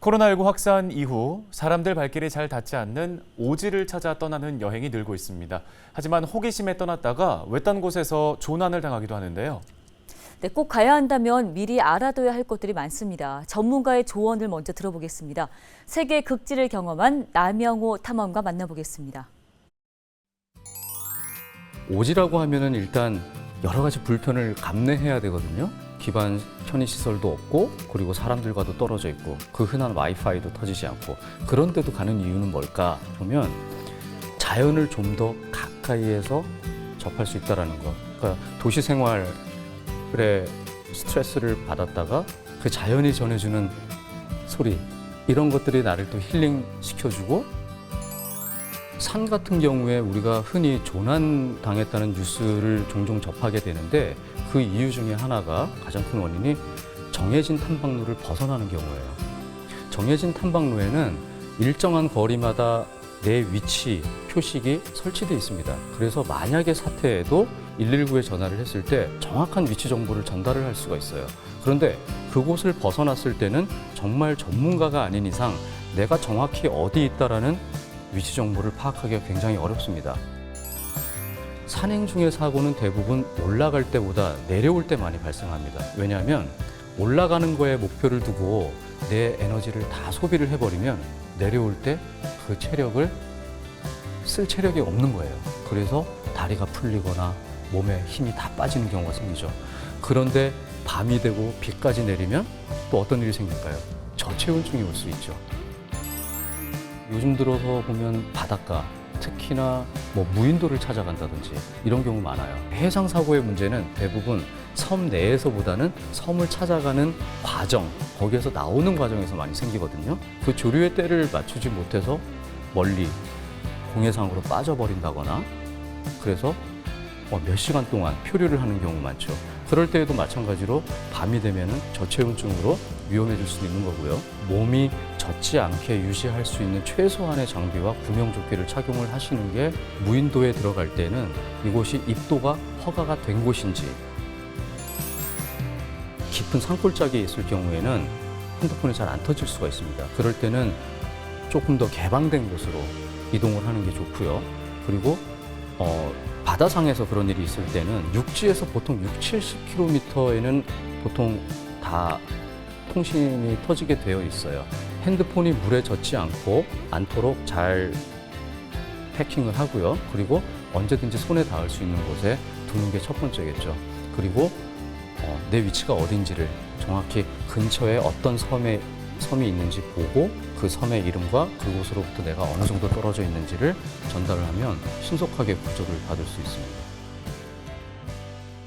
코로나19 확산 이후 사람들 발길이 잘 닿지 않는 오지를 찾아 떠나는 여행이 늘고 있습니다. 하지만 호기심에 떠났다가 외딴 곳에서 조난을 당하기도 하는데요. 네, 꼭 가야 한다면 미리 알아둬야 할 것들이 많습니다. 전문가의 조언을 먼저 들어보겠습니다. 세계 극지를 경험한 남영호 탐험가 만나보겠습니다. 오지라고 하면은 일단 여러 가지 불편을 감내해야 되거든요. 기반 편의시설도 없고 그리고 사람들과도 떨어져 있고 그 흔한 와이파이도 터지지 않고 그런데도 가는 이유는 뭘까 보면 자연을 좀 더 가까이에서 접할 수 있다는 것. 그러니까 도시 생활에 스트레스를 받았다가 그 자연이 전해주는 소리 이런 것들이 나를 또 힐링 시켜주고 산 같은 경우에 우리가 흔히 조난 당했다는 뉴스를 종종 접하게 되는데 그 이유 중에 하나가 가장 큰 원인이 정해진 탐방로를 벗어나는 경우예요. 정해진 탐방로에는 일정한 거리마다 내 위치 표식이 설치되어 있습니다. 그래서 만약에 사태에도 119에 전화를 했을 때 정확한 위치 정보를 전달을 할 수가 있어요. 그런데 그곳을 벗어났을 때는 정말 전문가가 아닌 이상 내가 정확히 어디 있다라는 위치 정보를 파악하기가 굉장히 어렵습니다. 산행 중의 사고는 대부분 올라갈 때보다 내려올 때 많이 발생합니다. 왜냐하면 올라가는 거에 목표를 두고 내 에너지를 다 소비를 해버리면 내려올 때 그 체력을 쓸 체력이 없는 거예요. 그래서 다리가 풀리거나 몸에 힘이 다 빠지는 경우가 생기죠. 그런데 밤이 되고 비까지 내리면 또 어떤 일이 생길까요? 저체온증이 올 수 있죠. 요즘 들어서 보면 바닷가, 특히나 무인도를 찾아간다든지 이런 경우 많아요. 해상 사고의 문제는 대부분 섬 내에서보다는 섬을 찾아가는 과정, 거기에서 나오는 과정에서 많이 생기거든요. 그 조류의 때를 맞추지 못해서 멀리 공해상으로 빠져버린다거나 그래서 몇 시간 동안 표류를 하는 경우 많죠. 그럴 때에도 마찬가지로 밤이 되면은 저체온증으로 위험해질 수 있는 거고요. 몸이 젖지 않게 유지할 수 있는 최소한의 장비와 구명조끼를 착용을 하시는 게 무인도에 들어갈 때는 이곳이 입도가 허가가 된 곳인지 깊은 산골짜기에 있을 경우에는 핸드폰이 잘 안 터질 수가 있습니다. 그럴 때는 조금 더 개방된 곳으로 이동을 하는 게 좋고요. 그리고 바다상에서 그런 일이 있을 때는 육지에서 보통 60-70km에는 보통 다 통신이 터지게 되어 있어요. 핸드폰이 물에 젖지 않도록 잘 패킹을 하고요. 그리고 언제든지 손에 닿을 수 있는 곳에 두는 게 첫 번째겠죠. 그리고 내 위치가 어딘지를 정확히 근처에 어떤 섬이 있는지 보고 그 섬의 이름과 그곳으로부터 내가 어느 정도 떨어져 있는지를 전달을 하면 신속하게 구조를 받을 수 있습니다.